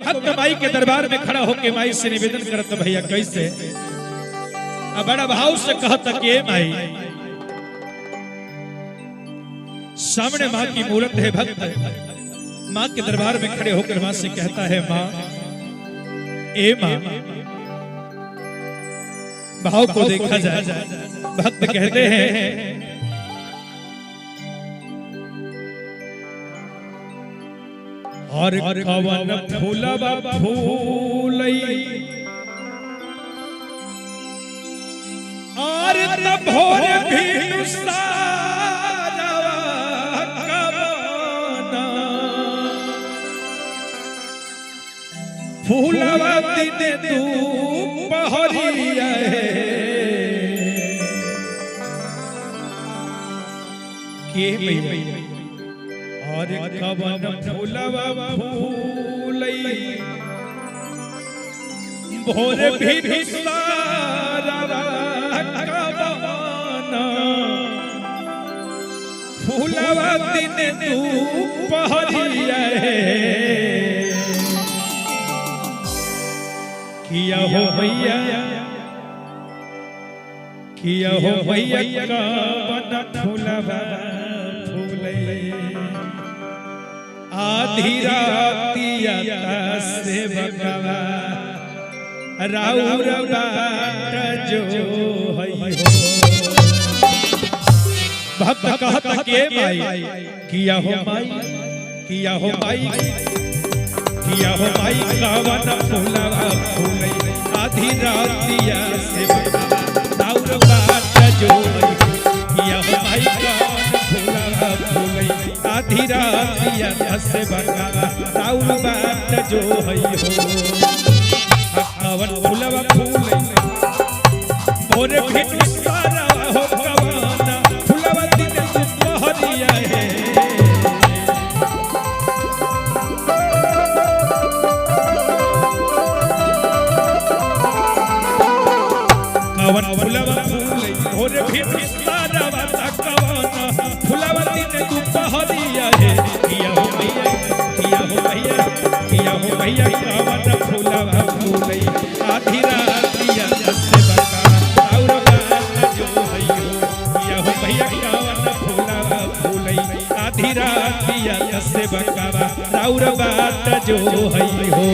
भक्त माई के दरबार में खड़ा होके माई से निवेदन करत भैया कैसे बड़ा भाव से कहत कि माई सामने माँ की मूर्त है। भक्त माँ के दरबार में खड़े होकर माँ से कहता है माँ ए माँ। भाव को देखा जाए भक्त कहते हैं और कवन फूलबा फूलई और तब भोर भी सारवा कवना फूलबा दिन तू पहरिया के भैया और कवन फूलवा फूलई भोर भी सारवा कवना फूलवा दिन तू पहरिया किया हो भैया कवन फूलवा आधी रातिया से बकवा राउर बाट जो है हो। भक्त कहत के माई किया हो माई कवन फूलवा फूलै आधी रातिया से बकवा राउर बाट जो है किया हो माई कवन फूलवा फूलै आधी रातिया से बकवा राउर बाट जो है हो। कवन फूलवा फूलै भोर भेट सारवा हो कवना फूलवा दिन पहरिया है। कवन फूलवा फूलै भोर भेट सारवा कवना फूलवा दिन पहरिया है। किया हो भैया कवन फूलवा फूलै आधी रातिया से बकवा राउर बाट जो है हो। किया हो भैया कवन फूलवा फूलै आधी रातिया से बकवा राउर बाट जो है हो।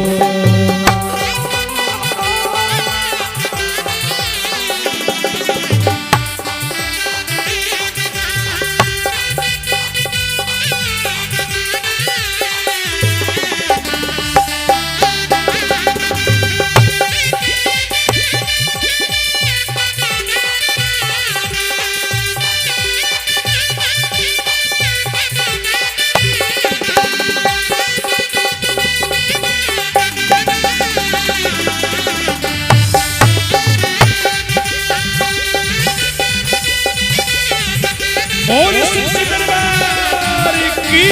और सच्चे दरबार की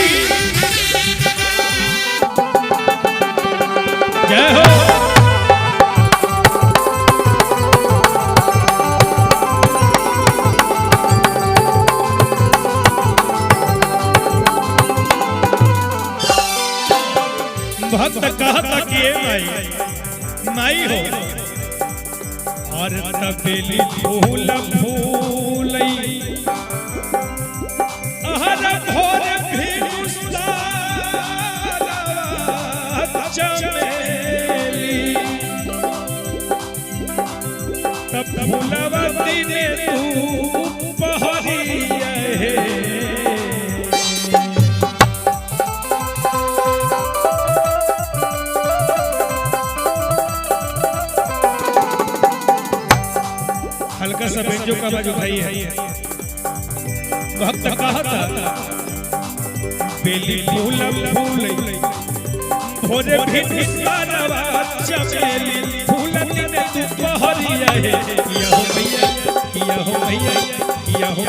जय हो। भक्त कहता कि माई हो और तबेली फूल फूलई हर भोर भी चमेली तब फूलवा दिन तू पहरिया है। हल्का सा बेंजो का बाजू भाई है। भक्त कहता बेली फूल फूलै भोरे भेट सारवा चमेली फूल दिन तू पहरिया है। किया हो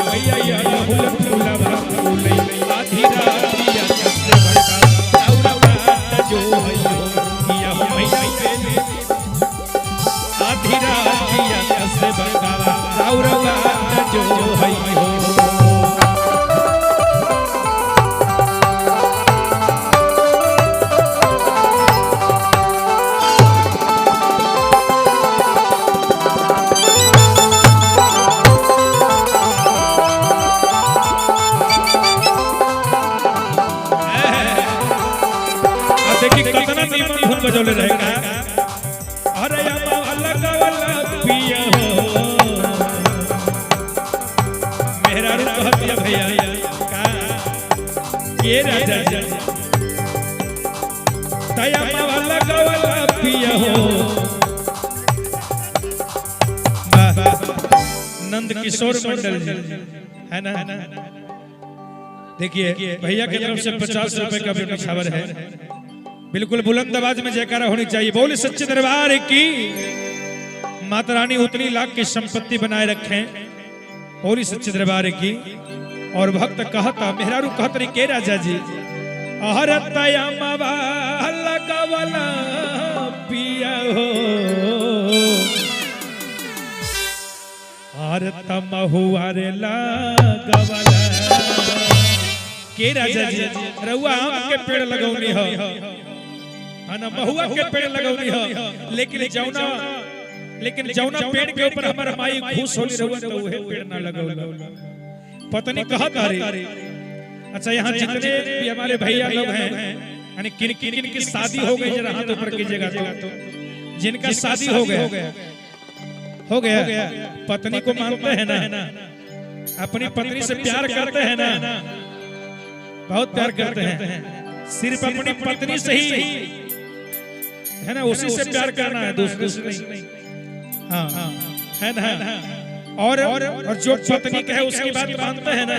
भैया फूल फूलवा फूलै आधी रातिया से बकवा राउर बाट जो है हो। किया हो भैया आधी रातिया से बकवा राउर बाट जो है हो। कितना नीमन धुन बजौले रहेगा। अरे अम्मा लगावला पिया हो मेहरारू कहत दिया भैया का ये राजा जी दया अम्मा लगावला पिया हो। नंद किशोर मंडल जी है ना। देखिए भैया की तरफ से 50 रुपए का भी खबर है। बिल्कुल बुलंद आवाज में जयकारा होनी चाहिए। बोल सच्चे दरबार की। माता रानी उतनी लाख की संपत्ति बनाए रखें। बोली सच्चे दरबार की। और भक्त कहता मेहरारू कहत रही के राजा जी अहरतया मावा लगावला पिया हो और तमहुआ रे लगावला के राजा जी रउआ आम के पेड़ लगौनी हो ना महुआ के पेड़ लगौनी हो लेकिन जौना पेड़ के ऊपर हमारा माई खुश होली रउआ तो उहे पेड़ ना लगौला। पत्नी कहत अरे अच्छा यहाँ जितने भी हमारे भैया लोग हैं यानी किन किन की शादी हो गई जरा हाथ ऊपर कीजिएगा तो जिनका शादी हो गया पत्नी को मानते हैं ना अपनी पत्नी से प्यार करते हैं ना बहुत प्यार करते हैं। सिर्फ अपनी पत्नी से ही है ना उसी से प्यार करना है दूसरे से नहीं। हाँ है ना। और जो पत्नी कहे उसकी बात मानते हैं ना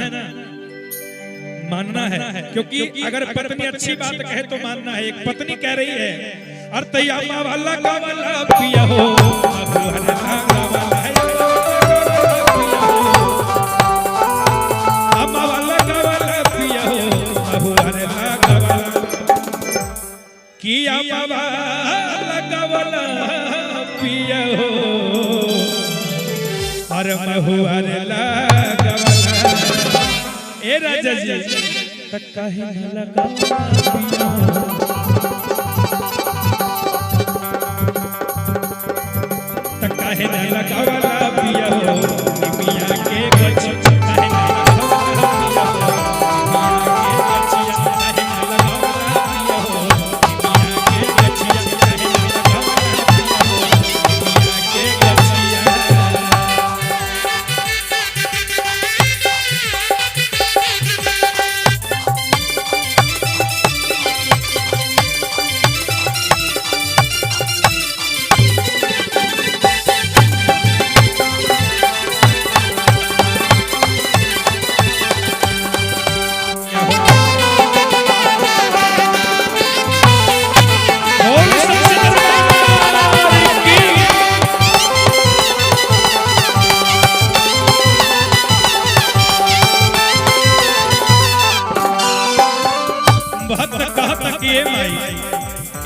मानना है क्योंकि अगर पत्नी अच्छी बात कहे तो मानना है। एक पत्नी कह रही है अरतैया वाला का वाला पिया हो किया लगवला पिया हो अरे महुआ रे लगवला ए राजा जी तक काहे न लगवला पिया हो तक काहे न लगवला पिया हो पिया के गछ काहे न लगवला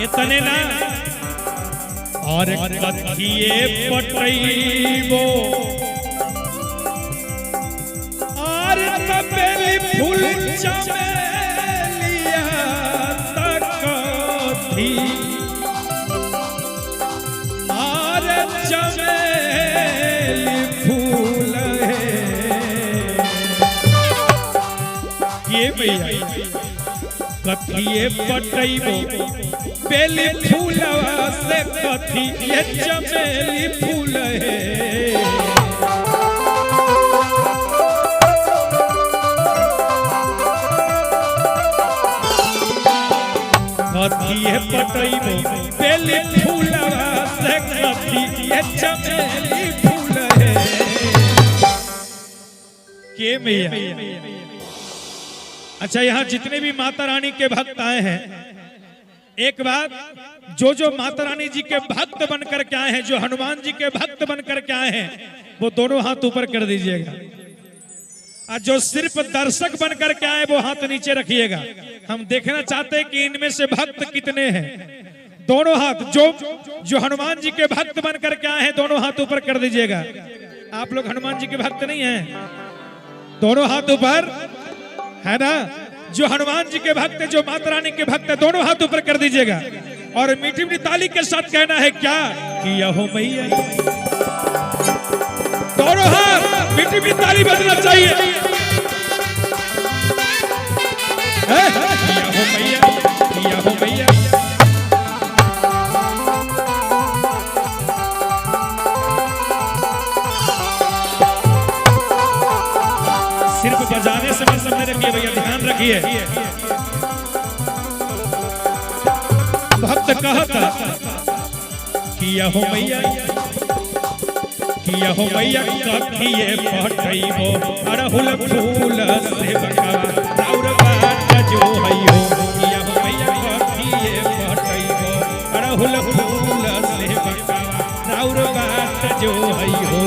इतने ना और कथिए पटैबो और तबेली फूल चमेलिया तकथी और चमेली फूल है ये भैया कथिए पटैबो बेली फूलवा से कथी ये चमेली फूल है। कथी ये पटैबो बेली फूलवा से कथी ये चमेली फूल है के मैया। अच्छा यहाँ जितने भी माता रानी के भक्त आए हैं एक बात जो माता रानी जी के भक्त बनकर के आए हैं जो हनुमान जी के भक्त बनकर के आए हैं वो दोनों हाथ ऊपर कर दीजिएगा और जो सिर्फ दर्शक बनकर के आए वो हाथ नीचे रखिएगा। हम देखना चाहते हैं कि इनमें से भक्त कितने हैं। दोनों हाथ जो हनुमान जी के भक्त बनकर के आए हैं दोनों हाथ ऊपर कर दीजिएगा। आप लोग हनुमान जी के भक्त नहीं हैं दोनों हाथ ऊपर है ना। जो हनुमान जी के भक्त है जो माता रानी के भक्त है दोनों हाथ ऊपर कर दीजिएगा और मीठी मीठी ताली के साथ कहना है क्या कि यहो मैया। दोनों हाथ मीठी मीठी ताली बजना चाहिए। यहो मैया रखिए भैया, ध्यान रखिए। भक्त कहता किया हो मैया, किया हो मैया कखिए पटैबो अड़हुल फूल से बकावा राउर बाट जो हइयो। किया हो मैया कखिए पटैबो अड़हुल फूल से बकावा राउर बाट जो हइयो।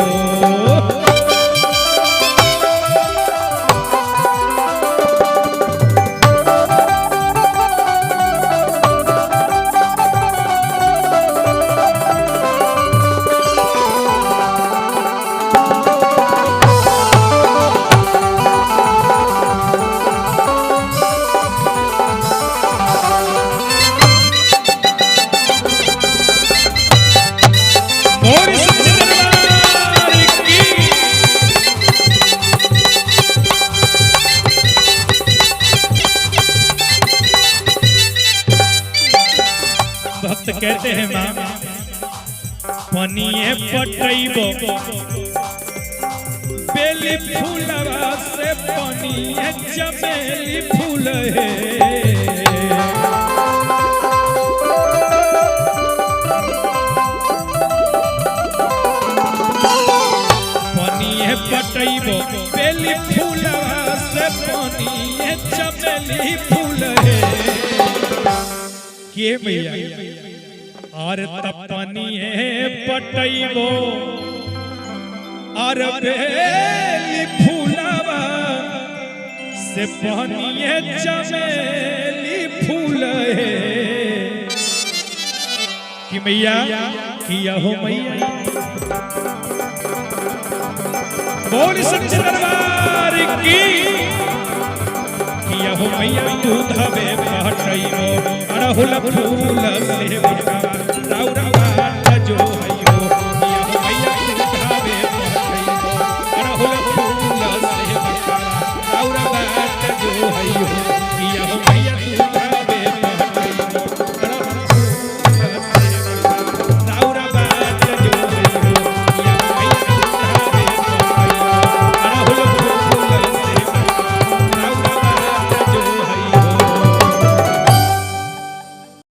भक्त कहते हैं माँ पनिए पटैबो बेली फूलवा से पनिए चमेली फूल है। पनिए पटैबो बेली फूलवा से पनिए चमेली फूल है। के भैया और तपनिए पटैबो और बेली फूलवा से पनिए चमेली फूल है। कि मैया किया हो मैया, बोल सच्चे दरबार की। किया हो मैया दूधवे पटैबो अड़हुल फूल से बकावा राउर बाट जो हइयो। किया हो मैया दूधवे पटैबो अड़हुल फूल से बकावा राउर बाट जो हइयो।